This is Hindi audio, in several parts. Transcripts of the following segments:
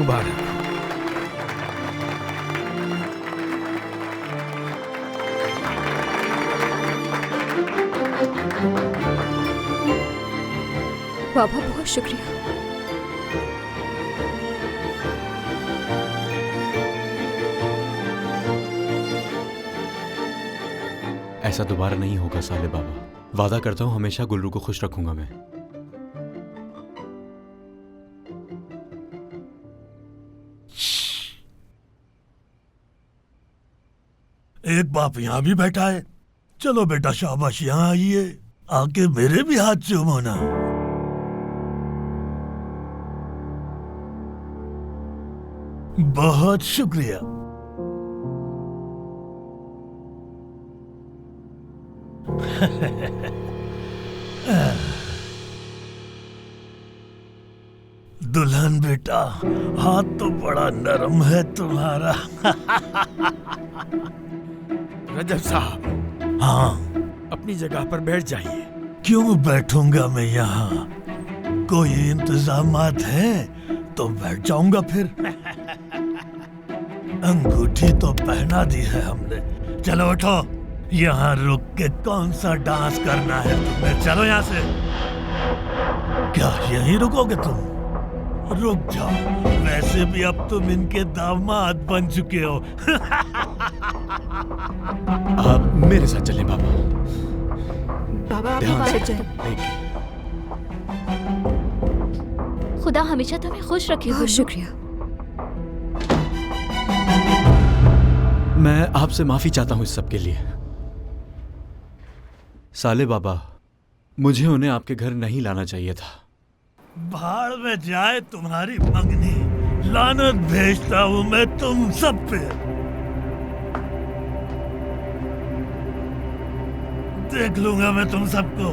मुबारक। बाबा बहुत शुक्रिया। ऐसा दोबारा नहीं होगा साले बाबा, वादा करता हूँ हमेशा गुल्लू को खुश रखूंगा मैं। एक बाप यहाँ भी बैठा है। चलो बेटा शाबाश, यहाँ आइए, आके मेरे भी हाथ चूमो ना। बहुत शुक्रिया। दुल्हन बेटा, हाथ तो बड़ा नरम है तुम्हारा। रजब साहब, हाँ, अपनी जगह पर बैठ जाइए। क्यों बैठूंगा मैं यहाँ? कोई इंतजामात हैं तो बैठ जाऊंगा फिर। अंगूठी तो पहना दी है हमने। चलो उठो, यहाँ रुक के कौन सा डांस करना है तुम्हें? चलो यहाँ से। क्या यहीं रुकोगे तुम? रुक जाओ, वैसे भी अब तुम इनके दामाद बन चुके हो। आप मेरे साथ चलें बाबा। बाबा आप ध्यान से बैठ जाएं। देखिए। खुदा हमेशा तुम्हें खुश रखे। बहुत शुक्रिया। मैं आपसे माफी चाहता हूँ इस सब के लिए। साले बाबा, मुझे उन्हें आपके घर नहीं लाना चाहिए था। भाड़ में जाए तुम्हारी मंगनी। लानत भेजता हूँ मैं तुम सब पे। देख लूंगा मैं तुम सबको।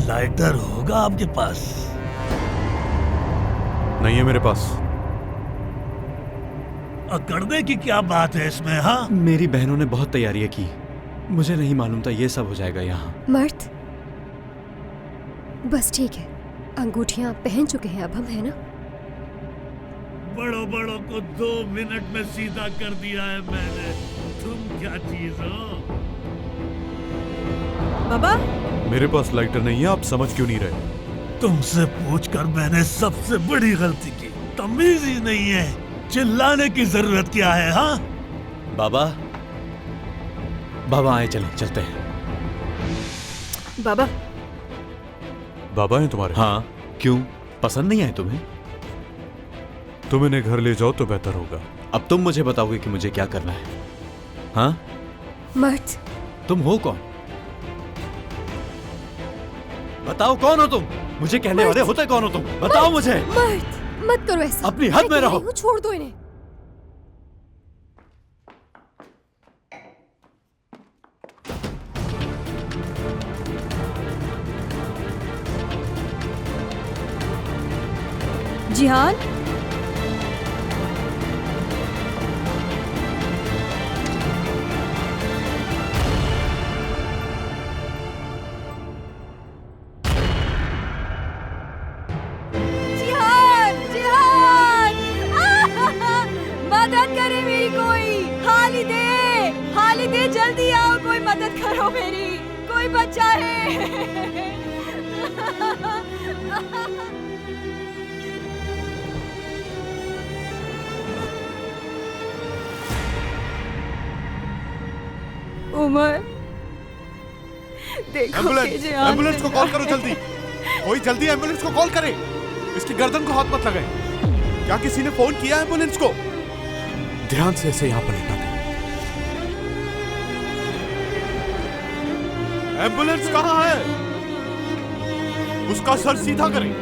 लाइटर होगा आपके पास? नहीं है मेरे पास। अकड़ने की क्या बात है इसमें? हाँ, मेरी बहनों ने बहुत तैयारियां की, मुझे नहीं मालूम था ये सब हो जाएगा यहाँ। मर्द, बस ठीक है, अंगूठियां पहन चुके हैं अब हम, है ना? बड़ों बड़ों को 2 मिनट में सीधा कर दिया है मैंने। तुम क्या चीज हो? बाबा मेरे पास लाइटर नहीं है, आप समझ क्यों नहीं रहे? तुमसे पूछकर मैंने सबसे बड़ी गलती की। तमीज ही नहीं है। चिल्लाने की जरूरत क्या है? हाँ बाबा, बाबा आए, चलते हैं। बाबा बाबा हैं तुम्हारे? हाँ, क्यों पसंद नहीं आए तुम्हें? तुम इन्हें घर ले जाओ तो बेहतर होगा। अब तुम मुझे बताओगे कि मुझे क्या करना है? हाँ, मर्द, तुम हो कौन? बताओ कौन हो तुम? मुझे कहने वाले होते कौन हो तुम? बताओ मुझे। मर्द मत करो ऐसा। अपनी हद में रहो। छोड़ दो इन्हें। जिहान, मदद करे मेरी कोई। हाली दे जल्दी आओ, कोई मदद करो मेरी, कोई बच्चा है। उमर, देखो एम्बुलेंस को कॉल करो जल्दी। कोई जल्दी एम्बुलेंस को कॉल करे। इसकी गर्दन को हाथ मत लगाए। क्या किसी ने फोन किया एम्बुलेंस को? ध्यान से इसे यहाँ पर लेटा दे। एम्बुलेंस कहाँ है? उसका सर सीधा करें।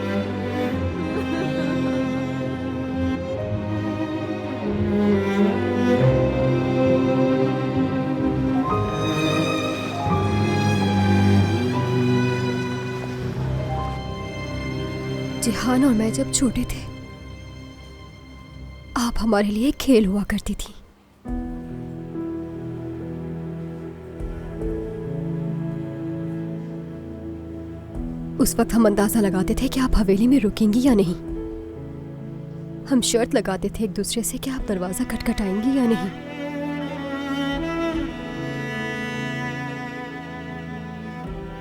जिहान और मैं जब छोटे थे, आप हमारे लिए खेल हुआ करती थी। उस वक्त हम अंदाजा लगाते थे कि आप हवेली में रुकेंगी या नहीं। हम शर्त लगाते थे एक दूसरे से कि आप दरवाजा खटखटाएंगी या नहीं।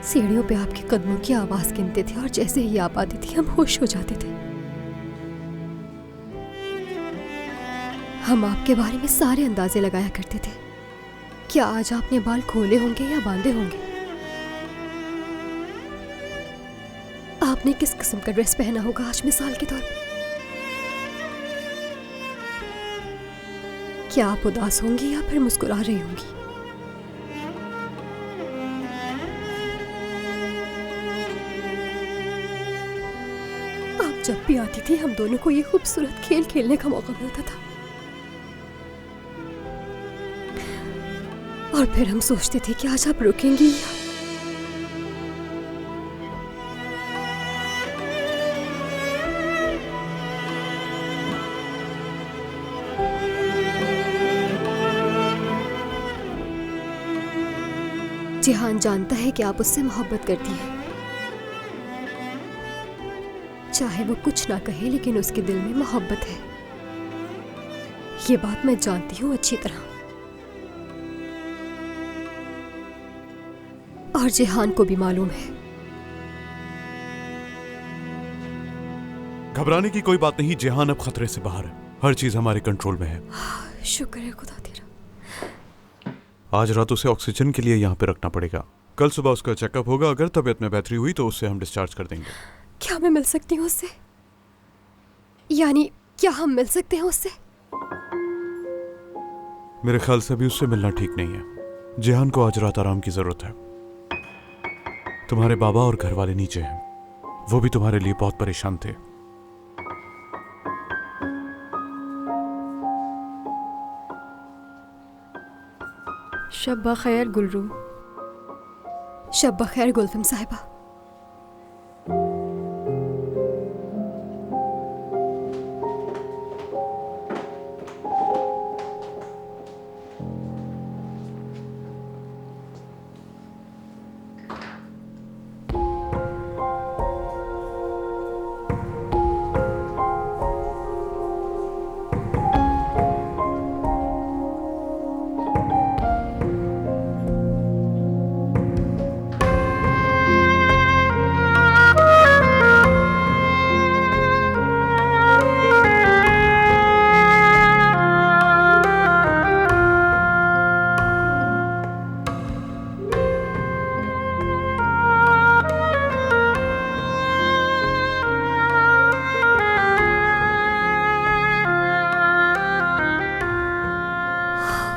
सीढ़ियों पे आपके कदमों की आवाज गिनते थे और जैसे ही आप आती थी हम होश हो जाते थे। हम आपके बारे में सारे अंदाजे लगाया करते थे। क्या आज आपने बाल खोले होंगे या बांधे होंगे? आपने किस किस्म का ड्रेस पहना होगा आज मिसाल के तौर पर? क्या आप उदास होंगी या फिर मुस्कुरा रही होंगी? आप जब भी आती थी हम दोनों को ये खूबसूरत खेल खेलने का मौका मिलता था और फिर हम सोचते थे कि आज आप रुकेंगी या जिहान जानता है कि आप उससे मोहब्बत करती हैं। चाहे वो कुछ ना कहे लेकिन उसके दिल में मोहब्बत है। ये बात मैं जानती हूँ अच्छी तरह और जिहान को भी मालूम है। घबराने की कोई बात नहीं, जिहान अब खतरे से बाहर है। हर चीज हमारे कंट्रोल में है। शुक्र है खुदा तेरा। आज रात उसे ऑक्सीजन के लिए यहाँ पे रखना पड़ेगा। कल सुबह उसका चेकअप होगा। अगर तबीयत में बेहतरी हुई तो उससे हम डिस्चार्ज कर देंगे। क्या मैं मिल सकती हूँ उससे? यानी क्या हम मिल सकते हैं उससे? मेरे ख्याल से भी उससे मिलना ठीक नहीं है। जिहान को आज रात आराम की जरूरत है। तुम्हारे बाबा और घर वाले नीचे हैं। वो भी तुम्हारे लिए बहुत परेशान थे। शब्बा खैर गुलरू। शब्बा खैर गुलफम साहिबा।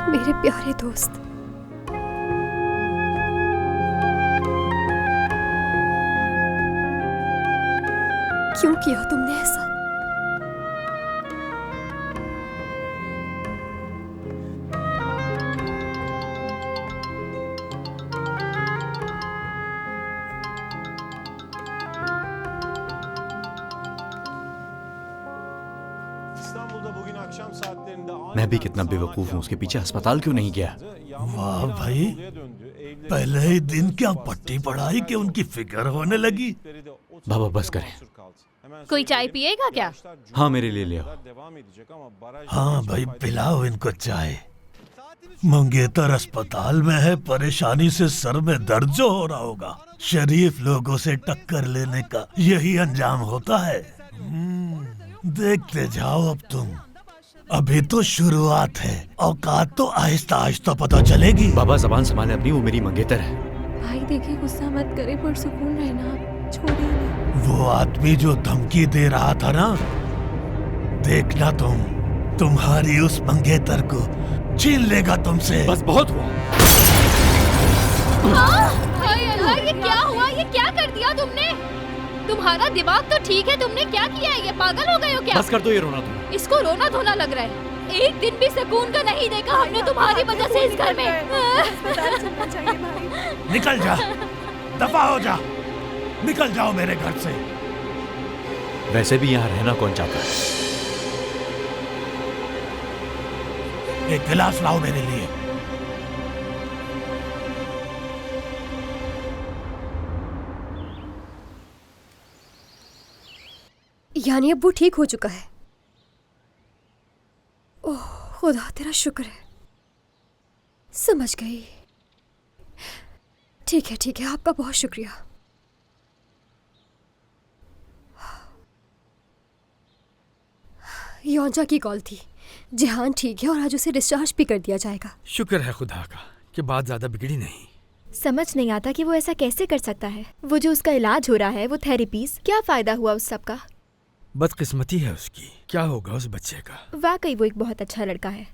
मेरे प्यारे दोस्त, क्यों किया तुमने ऐसा? मैं भी कितना बेवकूफ हूँ, उसके पीछे अस्पताल क्यों नहीं गया? वाह भाई, पहले ही दिन क्या पट्टी पढ़ाई कि उनकी फिक्र होने लगी। बाबा बस करें। कोई चाय पिएगा क्या? हाँ मेरे लिए ले आओ। हाँ भाई, पिलाओ इनको चाय। मंगेतर अस्पताल में है, परेशानी से सर में दर्द जो हो रहा होगा। शरीफ लोगों से टक्कर लेने का यही अंजाम होता है। देखते जाओ अब तुम, अभी तो शुरुआत है। औकात तो आहिस्ता आहिस्ता पता चलेगी। बाबा जबान संभाले अपनी, वो मेरी मंगेतर है। भाई देखिए, गुस्सा मत करे, पर सुकून रहना, छोड़िए नहीं। वो आदमी जो धमकी दे रहा था ना, देखना तुम्हारी उस मंगेतर को छीन लेगा तुमसे। बस बहुत हुआ। हाय अल्लाह, ये क्या हुआ? ये क्या कर दिया तुमने? तुम्हारा दिमाग तो ठीक है, तुमने क्या किया है? ये पागल हो गए हो क्या? बस कर दो ये रोना धोना। इसको रोना धोना लग रहा है। एक दिन भी सुकून का नहीं देखा हमने तुम्हारी वजह से इस घर में। निकल जा, दफा हो जा, निकल जाओ मेरे घर से। वैसे भी यहाँ रहना कौन चाहता है? एक गिलास लाओ मेरे लिए। यानी अब वो ठीक हो चुका है। ओह खुदा तेरा शुक्र है, समझ गई। ठीक है, आपका बहुत शुक्रिया। योंजा की कॉल थी। जिहान ठीक है और आज उसे डिस्चार्ज भी कर दिया जाएगा। शुक्र है खुदा का कि बात ज्यादा बिगड़ी नहीं। समझ नहीं आता कि वो ऐसा कैसे कर सकता है। वो जो उसका इलाज हो रहा है, वो थेरेपीज, क्या फायदा हुआ उस सब का? बदकिस्मती है उसकी। क्या होगा उस बच्चे का? वाकई वो एक बहुत अच्छा लड़का है।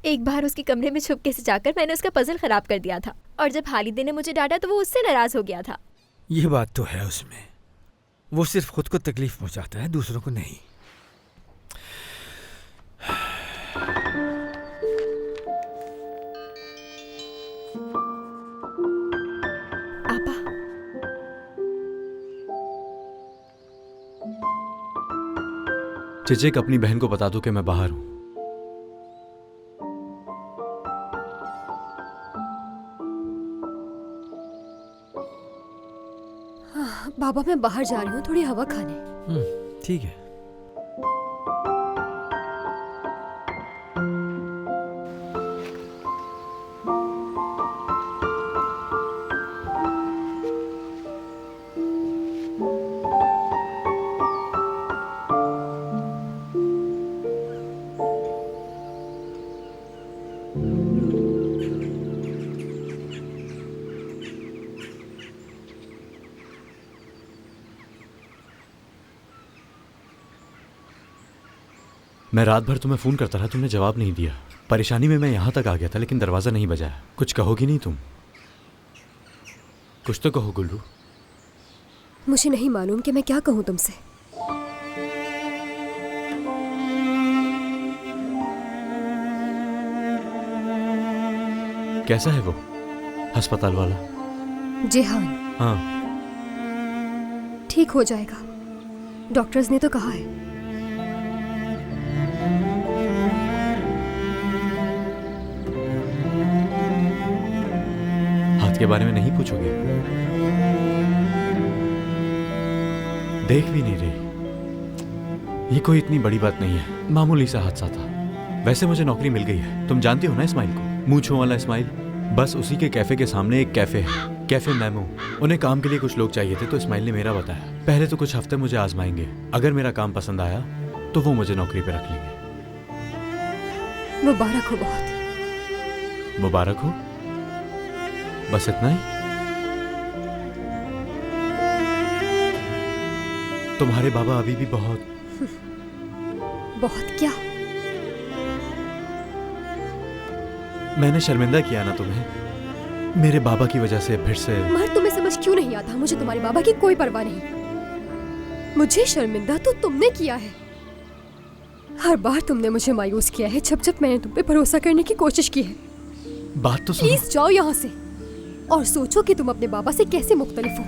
एक बार उसके कमरे में छुपके से जाकर मैंने उसका पजल खराब कर दिया था, और जब हालिदे ने मुझे डांटा तो वो उससे नाराज हो गया था। ये बात तो है उसमें। वो सिर्फ खुद को तकलीफ पहुंचाता है, दूसरों को नहीं। आपा, चिचिक, अपनी बहन को बता दो कि मैं बाहर हूं। बाबा मैं बाहर जा रही हूँ थोड़ी हवा खाने। ठीक है। मैं रात भर तुम्हें फोन करता रहा, तुमने जवाब नहीं दिया। परेशानी में मैं यहां तक आ गया था, लेकिन दरवाजा नहीं बजाया। कुछ कहोगी नहीं तुम? कुछ तो कहो गुल्लू। मुझे नहीं मालूम कि मैं क्या कहूँ तुमसे। कैसा है वो अस्पताल वाला? जिहान हाँ, ठीक हो जाएगा, डॉक्टर्स ने तो कहा है। हाथ के बारे में नहीं पूछोगे? देख भी नहीं रही। ये कोई इतनी बड़ी बात नहीं है, मामूली सा हादसा था। वैसे मुझे नौकरी मिल गई है। तुम जानती हो ना इस्माइल को, मूंछों वाला इस्माइल? बस उसी के कैफे के सामने एक कैफे है, कैफे मैमो। उन्हें काम के लिए कुछ लोग चाहिए थे, तो इस्माइल ने मेरा बताया। पहले तो कुछ हफ्ते मुझे आजमाएंगे, अगर मेरा काम पसंद आया तो वो मुझे नौकरी पे रख लेंगे। मुबारक हो बहुत। मुबारक हो, बस इतना ही? तुम्हारे बाबा अभी भी बहुत क्या? मैंने शर्मिंदा किया ना तुम्हें, मेरे बाबा की वजह से फिर से। मगर तुम्हें समझ क्यों नहीं आता? मुझे तुम्हारे बाबा की कोई परवाह नहीं। मुझे शर्मिंदा तो तुमने किया है। हर बार तुमने मुझे मायूस किया है जब मैंने तुम पे भरोसा करने की कोशिश की है। बात तो सुनो। प्लीज जाओ यहाँ से और सोचो कि तुम अपने बाबा से कैसे मुख्तलिफ हो।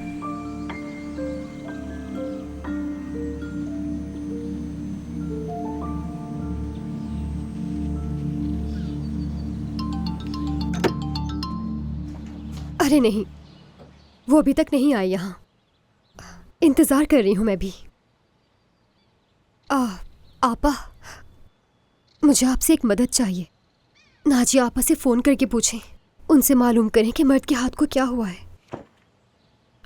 अरे नहीं, वो अभी तक नहीं आई यहाँ। इंतजार कर रही हूँ मैं भी। आपा, मुझे आपसे एक मदद चाहिए। नाजिया आपा से फोन करके पूछें, उनसे मालूम करें कि मर्द के हाथ को क्या हुआ है।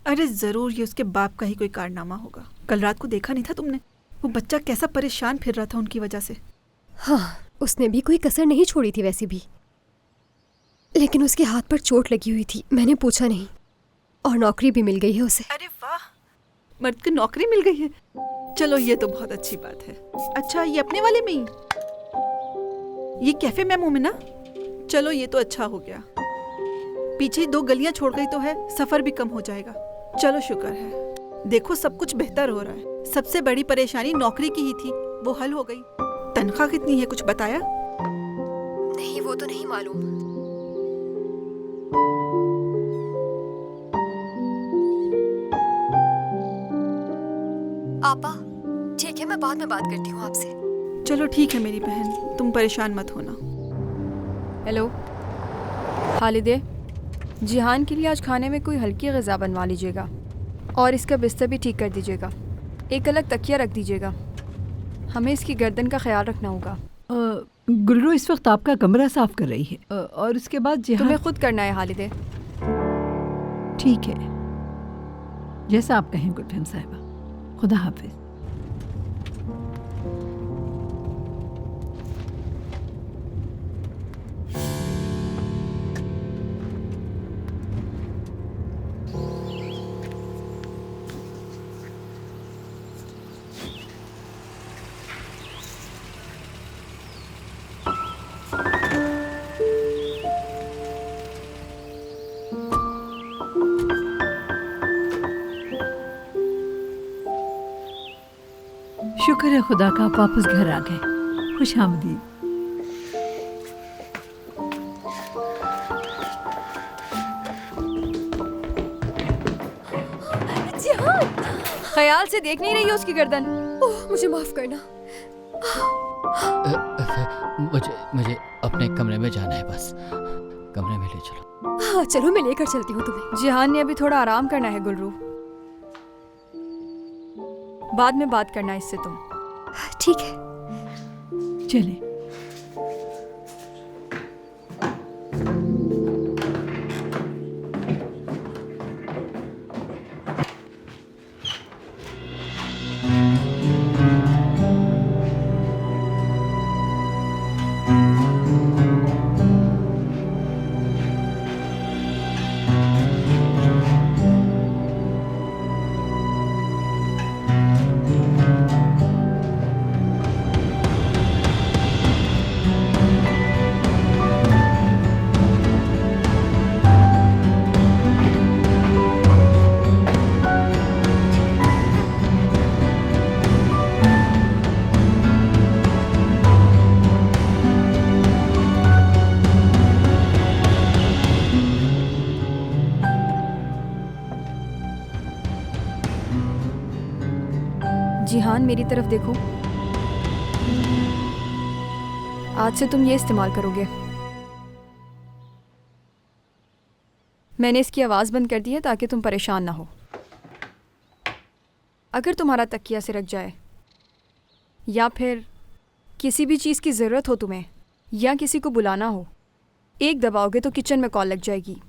अरे जरूर ये उसके बाप का ही कोई कारनामा होगा। कल रात को देखा नहीं था तुमने? वो बच्चा कैसा परेशान फिर रहा था उनकी वजह से। हाँ, उसने भी कोई कसर नहीं छोड़ी थी वैसे भी, लेकिन उसके हाथ पर चोट लगी हुई थी। मैंने पूछा नहीं, और नौकरी भी मिल गई है उसे। अरे वाह, मर्द को नौकरी मिल गई है। चलो ये तो बहुत अच्छी बात है। अच्छा, ये अपने वाले में ही, ये कैफे मैमो में ना? चलो ये तो अच्छा हो गया। पीछे 2 गलियां छोड़ गई तो है, सफर भी कम हो जाएगा। चलो शुक्र है। देखो सब कुछ बेहतर हो रहा है। सबसे बड़ी परेशानी नौकरी की ही थी, वो हल हो गई। तनख्वाह कितनी है कुछ बताया? नहीं, वो तो नहीं मालूम। आपा, ठीक है, मैं बाद में बात करती हूँ आपसे। चलो ठीक है मेरी बहन, तुम परेशान मत होना। हेलो खालिदे, जिहान के लिए आज खाने में कोई हल्की ग़िज़ा बनवा लीजिएगा, और इसका बिस्तर भी ठीक कर दीजिएगा। एक अलग तकिया रख दीजिएगा। हमें इसकी गर्दन का ख्याल रखना होगा। गुल्रू इस वक्त आपका कमरा साफ कर रही है और उसके बाद तुम्हें खुद करना है हालिदे। ठीक है, जैसा आप कहें गुलफहम साहिबा। खुदा हाफिज। शुक्र है खुदा का आप वापस घर आ गए। खुश आमदीद। ख्याल से देख नहीं रही हो उसकी गर्दन। ओह, मुझे माफ करना। मुझे अपने कमरे में जाना है, बस कमरे में ले चलो। हाँ चलो, मैं लेकर चलती हूँ तुम्हें। जिहान ने अभी थोड़ा आराम करना है गुलरू, बाद में बात करना इससे तुम। ठीक है, चले। जिहान मेरी तरफ देखो, आज से तुम ये इस्तेमाल करोगे। मैंने इसकी आवाज़ बंद कर दी है ताकि तुम परेशान ना हो। अगर तुम्हारा तकिया सिरक जाए या फिर किसी भी चीज़ की ज़रूरत हो तुम्हें या किसी को बुलाना हो, एक दबाओगे तो किचन में कॉल लग जाएगी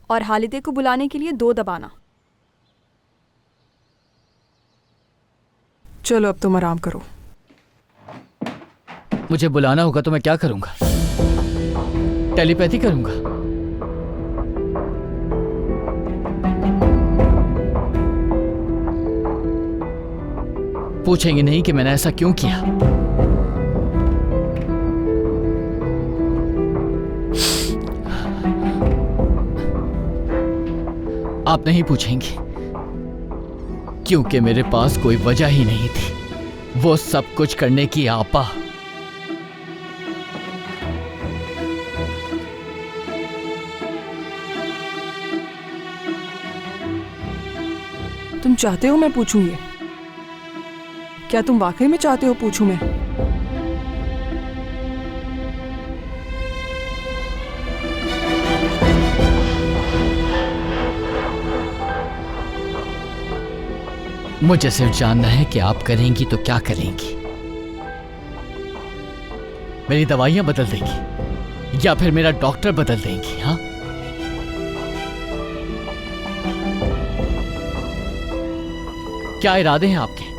और हालिदे को बुलाने के लिए 2 दबाना। चलो अब तुम आराम करो। मुझे बुलाना होगा तो मैं क्या करूंगा? टेलीपैथी करूंगा? पूछेंगे नहीं कि मैंने ऐसा क्यों किया? आप नहीं पूछेंगी क्योंकि मेरे पास कोई वजह ही नहीं थी वो सब कुछ करने की। आपा, तुम चाहते हो मैं पूछूं ये? क्या तुम वाकई में चाहते हो पूछूं मैं? मुझे सिर्फ जानना है कि आप करेंगी तो क्या करेंगी। मेरी दवाइयां बदल देंगी या फिर मेरा डॉक्टर बदल देंगी? हाँ, क्या इरादे हैं आपके?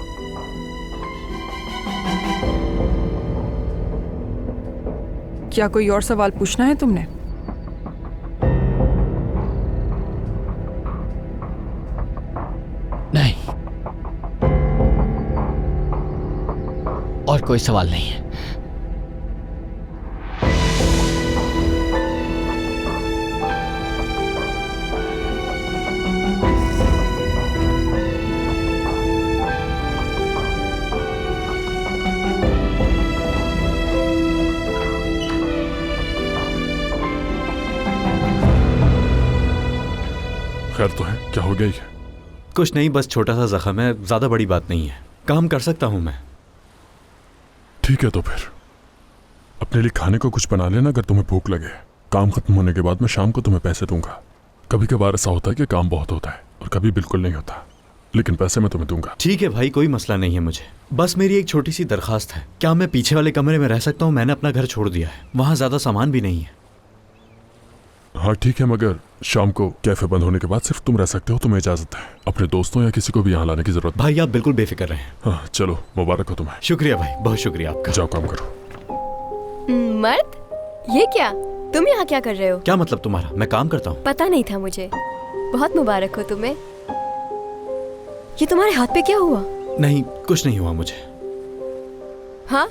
क्या कोई और सवाल पूछना है तुमने? नहीं, और कोई सवाल नहीं है। खैर तो है, क्या हो गया ये? कुछ नहीं, बस छोटा सा जख्म है, ज्यादा बड़ी बात नहीं है। काम कर सकता हूं मैं। ठीक है तो फिर अपने लिए खाने को कुछ बना लेना अगर तुम्हें भूख लगे। काम खत्म होने के बाद मैं शाम को तुम्हें पैसे दूंगा। कभी कभार ऐसा होता है कि काम बहुत होता है और कभी बिल्कुल नहीं होता। लेकिन पैसे मैं तुम्हें दूंगा। ठीक है भाई, कोई मसला नहीं है मुझे। बस मेरी एक छोटी सी दरखास्त है, क्या मैं पीछे वाले कमरे में रह सकता हूँ? मैंने अपना घर छोड़ दिया है, वहाँ ज्यादा सामान भी नहीं है। हाँ ठीक है, मगर शाम को कैफे बंद होने के बाद सिर्फ तुम रह सकते हो, तुम्हें इजाजत है। अपने दोस्तों या किसी को भी यहाँ लाने की जरूरत। भाई आप बिल्कुल बेफिक्र रहें। हाँ चलो, मुबारक हो तुम्हें। शुक्रिया भाई, बहुत शुक्रिया आपका। जाओ काम करो। मर्द, ये क्या? तुम यहाँ क्या कर रहे हो? क्या मतलब तुम्हारा? मैं काम करता हूँ। पता नहीं था मुझे। बहुत मुबारक हो तुम्हें। ये तुम्हारे हाथ पे क्या हुआ? नहीं, कुछ नहीं हुआ मुझे। हाँ,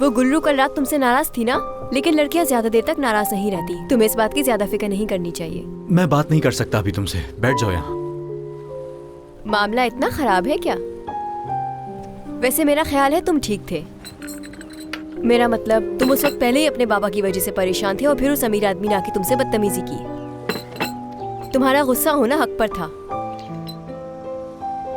वो गुल्लू कल रात तुमसे नाराज थी ना? लेकिन लड़कियाँ ज्यादा देर तक नाराज नहीं रहती। तुम्हें इस बात की ज्यादा फिक्र नहीं करनी चाहिए। मैं बात नहीं कर सकता अभी तुमसे, बैठ जाओ यहाँ। मामला इतना खराब है क्या? वैसे मेरा ख्याल है तुम ठीक थे। मेरा मतलब, तुम उस वक्त पहले ही अपने बाबा की वजह से परेशान थे और फिर उस अमीर आदमी ने आके तुमसे बदतमीजी की। तुम्हारा गुस्सा होना हक पर था।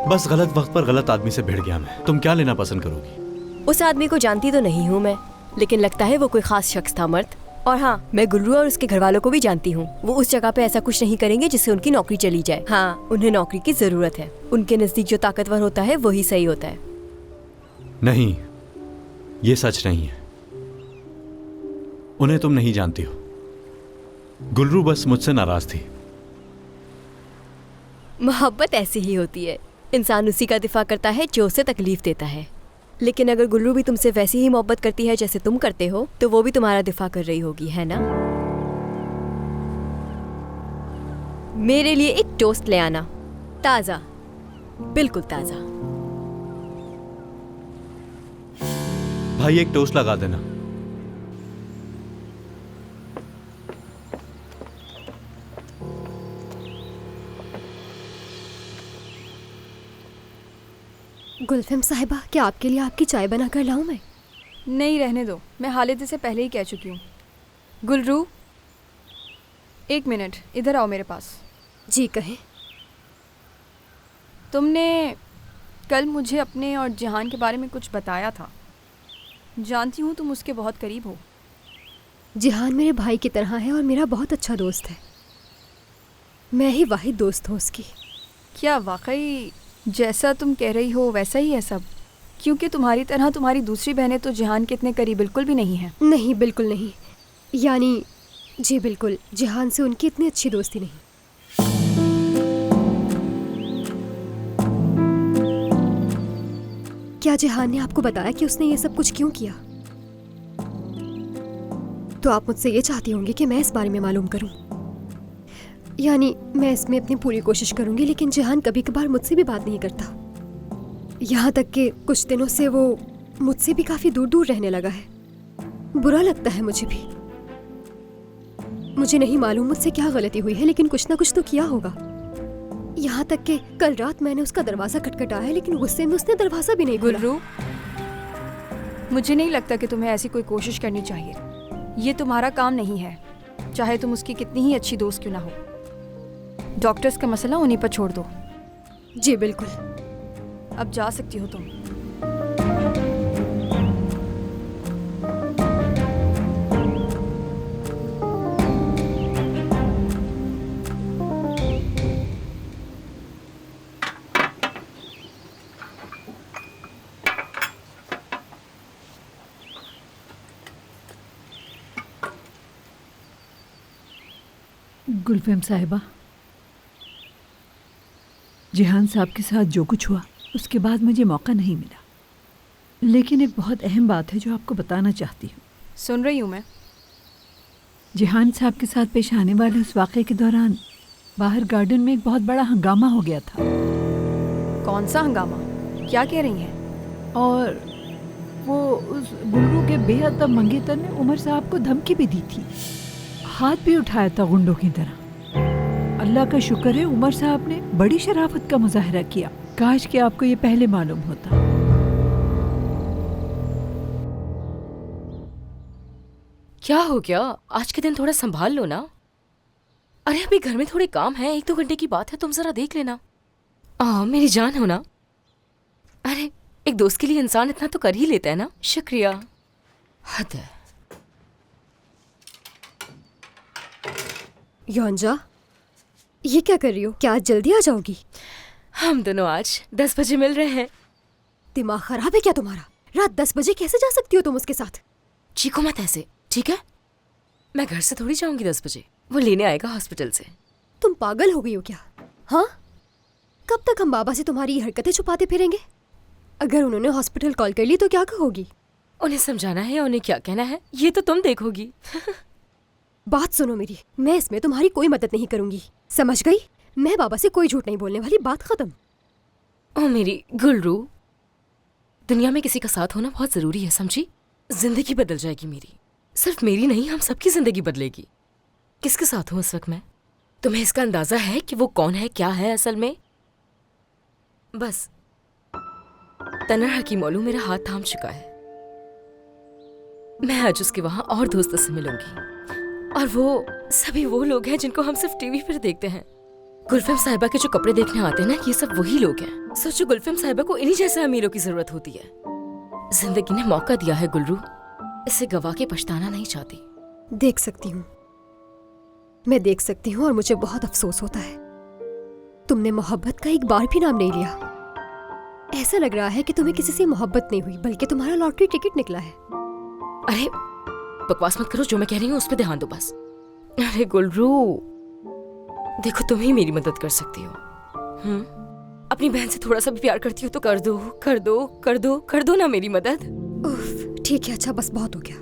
बस गलत वक्त पर गलत आदमी से भिड़ गया मैं। तुम क्या लेना पसंद करोगी? उस आदमी को जानती तो नहीं हूँ मैं, लेकिन लगता है वो कोई खास शख्स था मर्द। और हाँ, मैं गुल्लू और उसके घर वालों को भी जानती हूँ। वो उस जगह पे ऐसा कुछ नहीं करेंगे जिससे उनकी नौकरी चली जाए। हाँ, उन्हें नौकरी की जरूरत है। उनके नजदीक जो ताकतवर होता है वही सही होता है। नहीं, ये सच नहीं है। उन्हें तुम नहीं जानती हो। गुल्लू बस मुझसे नाराज थी। मोहब्बत ऐसी ही होती है, इंसान उसी का दिफा करता है जो उसे तकलीफ देता है। लेकिन अगर गुल्लू भी तुमसे वैसी ही मोहब्बत करती है जैसे तुम करते हो, तो वो भी तुम्हारा दिफा कर रही होगी, है ना? मेरे लिए एक टोस्ट ले आना, ताजा, बिल्कुल ताजा। भाई एक टोस्ट लगा देना। गुलफिम साहिबा, क्या आपके लिए आपकी चाय बना कर लाऊं मैं? नहीं, रहने दो, मैं हालिद से पहले ही कह चुकी हूँ। गुलरू, एक मिनट, इधर आओ मेरे पास। जी कहें। तुमने कल मुझे अपने और जहान के बारे में कुछ बताया था। जानती हूँ तुम उसके बहुत करीब हो। जिहान मेरे भाई की तरह है और मेरा बहुत अच्छा दोस्त है। मैं ही वाहिद दोस्त हूँ उसकी। क्या वाकई जैसा तुम कह रही हो वैसा ही है सब? क्योंकि तुम्हारी तरह तुम्हारी दूसरी बहनें तो जिहान के इतने करीब बिल्कुल भी नहीं हैं। नहीं, बिल्कुल नहीं। यानी जी बिल्कुल, जिहान से उनकी इतनी अच्छी दोस्ती नहीं। क्या जिहान ने आपको बताया कि उसने ये सब कुछ क्यों किया? तो आप मुझसे ये चाहती होंगी कि मैं इस बारे में मालूम करूं। यानी मैं इसमें अपनी पूरी कोशिश करूंगी, लेकिन जिहान कभी कभार मुझसे भी बात नहीं करता। यहाँ तक कि कुछ दिनों से वो मुझसे भी काफी दूर दूर रहने लगा है। बुरा लगता है मुझे भी। मुझे नहीं मालूम मुझसे क्या गलती हुई है, लेकिन कुछ ना कुछ तो किया होगा। यहाँ तक कि कल रात मैंने उसका दरवाजा खटखटाया, लेकिन गुस्से में उसने दरवाजा भी नहीं खोला। गुल्लू, मुझे नहीं लगता कि तुम्हें ऐसी कोई कोशिश करनी चाहिए। ये तुम्हारा काम नहीं है, चाहे तुम उसकी कितनी ही अच्छी दोस्त क्यों ना हो। डॉक्टर्स का मसला उन्हीं पर छोड़ दो। जी बिल्कुल। अब जा सकती हो तुम। गुलफेम साहिबा, जिहान साहब के साथ जो कुछ हुआ उसके बाद मुझे मौका नहीं मिला, लेकिन एक बहुत अहम बात है जो आपको बताना चाहती हूँ। सुन रही हूँ मैं। जिहान साहब के साथ पेश आने वाले उस वाक़े के दौरान बाहर गार्डन में एक बहुत बड़ा हंगामा हो गया था। कौन सा हंगामा? क्या कह रही हैं? और वो उस गुल्लू के बेअदब मंगेतर ने उमर साहब को धमकी भी दी थी, हाथ भी उठाया था गुंडों की तरह। अल्लाह का शुक्र है उमर साहब ने बड़ी शराफत का मुजाहरा किया। काश कि आपको ये पहले मालूम होता। क्या हो गया? आज के दिन थोड़ा संभाल लो ना। अरे अभी घर में थोड़े काम है, 1-2 घंटे की बात है, तुम जरा देख लेना। मेरी जान हो ना। अरे एक दोस्त के लिए इंसान इतना तो कर ही लेता है ना। शुक्रिया। हद है। योंजा, ये क्या कर रही हो? क्या आज जल्दी आ जाओगी? हम दोनों आज 10 बजे मिल रहे हैं। दिमाग खराब है क्या तुम्हारा? रात 10 बजे कैसे जा सकती हो तुम उसके साथ? चीखो मत ऐसे, ठीक है? मैं घर से थोड़ी जाऊंगी 10 बजे, वो लेने आएगा हॉस्पिटल से। तुम पागल हो गई हो क्या? हाँ, कब तक हम बाबा से तुम्हारी ये हरकतें छुपाते फिरेंगे? अगर उन्होंने हॉस्पिटल कॉल कर ली तो क्या कहोगी? उन्हें समझाना है, उन्हें क्या कहना है ये तो तुम देखोगी। बात सुनो मेरी, मैं इसमें तुम्हारी कोई मदद नहीं करूंगी, समझ गई? मैं बाबा से कोई झूठ नहीं बोलने वाली, बात खत्म। ओ मेरी गुलरू, दुनिया में किसी का साथ होना बहुत जरूरी है, समझी? जिंदगी बदल जाएगी मेरी, सिर्फ मेरी नहीं, हम सबकी जिंदगी बदलेगी। किसके साथ हूं इस वक्त मैं? तुम्हें इसका अंदाजा है कि वो कौन है, क्या है असल में? बस तन्हा की मौलू मेरा हाथ थाम चुका है। मैं आज उसके वहां और दोस्तों से मिलूंगी, और वो सभी वो लोग हैं जिनको हम सिर्फ टीवी पर देखते हैं। गुलफिम साहिबा के जो कपड़े देखने आते हैं ना, ये सब वही लोग हैं। सोचो, गुलफिम साहिबा को इन्हीं जैसे अमीरों की जरूरत होती है। जिंदगी ने मौका दिया है गुलरू, इसे गवा के पछताना नहीं चाहती। देख सकती हूँ, मैं देख सकती हूँ, और मुझे बहुत अफसोस होता है। तुमने मोहब्बत का एक बार भी नाम नहीं लिया। ऐसा लग रहा है कि तुम्हें किसी से मोहब्बत नहीं हुई, बल्कि तुम्हारा लॉटरी टिकट निकला है। अरे बकवास मत करो, जो मैं कह रही हूँ उस पर ध्यान दो बस। अरे गुलरू, देखो तुम ही मेरी मदद कर सकती हो। अपनी बहन से थोड़ा सा भी प्यार करती हो तो कर दो, कर दो, कर दो, कर दो ना मेरी मदद। उफ, ठीक है, अच्छा बस बहुत हो गया।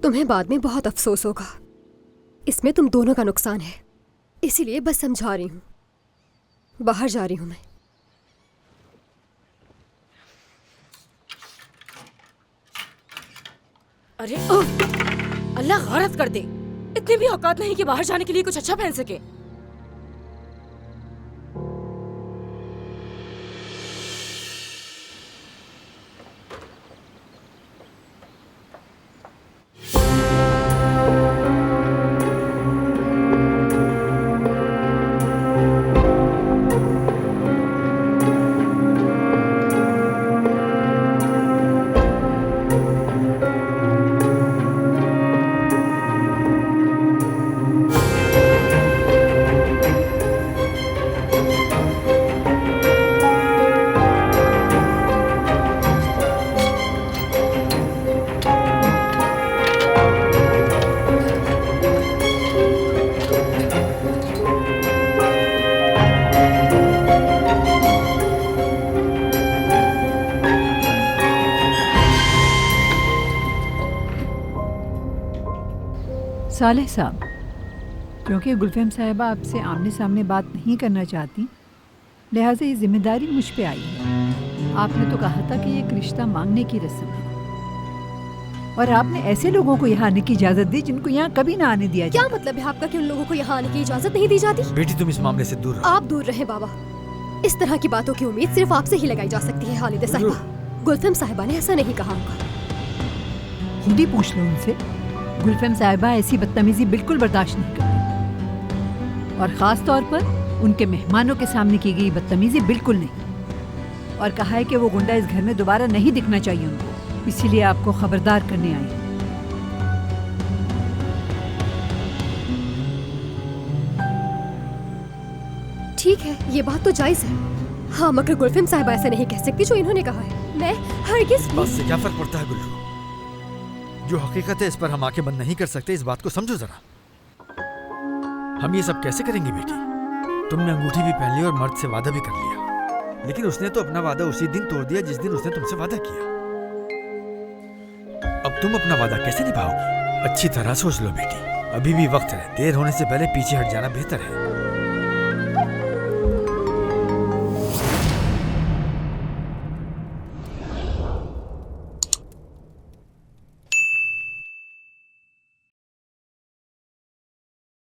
तुम्हें बाद में बहुत अफसोस होगा, इसमें तुम दोनों का नुकसान है, इसीलिए बस समझा रही हूँ। बाहर जा रही हूँ मैं। अरे अल्लाह गौरत कर दे, इतनी भी औकात नहीं कि बाहर जाने के लिए कुछ अच्छा पहन सके। सालेह साहब, क्योंकि गुलफिम साहिबा आपसे आमने सामने बात नहीं करना चाहती, लिहाजा ये जिम्मेदारी मुझ पे आई है। आपने तो कहा था कि ये एक रिश्ता मांगने की रस्म है, और आपने ऐसे लोगों को यहाँ आने की इजाजत दी जिनको यहाँ कभी ना आने दिया। क्या मतलब है आपका कि उन लोगों को यहाँ आने की इजाजत नहीं दी जाती? बेटी तुम इस मामले से दूर रहो। आप दूर रहे बाबा, इस तरह की बातों की उम्मीद सिर्फ आपसे ही लगाई जा सकती है। हालिदा साहिबा, गुलफिम साहिबा ने ऐसा नहीं कहा होगा। खुद ही पूछ लो उनसे। गुलफिम साहिबा ऐसी बदतमीजी बिल्कुल बर्दाश्त नहीं करती, और ख़ास तौर पर उनके मेहमानों के सामने की गई बदतमीजी बिल्कुल नहीं। और कहा है कि वो गुंडा इस घर में दोबारा नहीं दिखना चाहिए उनको, इसीलिए आपको खबरदार करने आए हैं। ठीक है, ये बात तो जायज है, हाँ, मगर गुलफिम साहिबा ऐसा नहीं कह सकती जो इन्होंने कहा है। मैं हरगिज़ बात से क्या फर्क पड़ता है गुल्लू? जो हकीकत है इस पर हम आंखें बंद नहीं कर सकते, इस बात को समझो जरा। हम ये सब कैसे करेंगे बेटी? तुमने अंगूठी भी पहन ली और मर्द से वादा भी कर लिया, लेकिन उसने तो अपना वादा उसी दिन तोड़ दिया जिस दिन उसने तुमसे वादा किया। अब तुम अपना वादा कैसे निभाओगी? अच्छी तरह सोच लो बेटी, अभी भी वक्त है, देर होने से पहले पीछे हट जाना बेहतर है।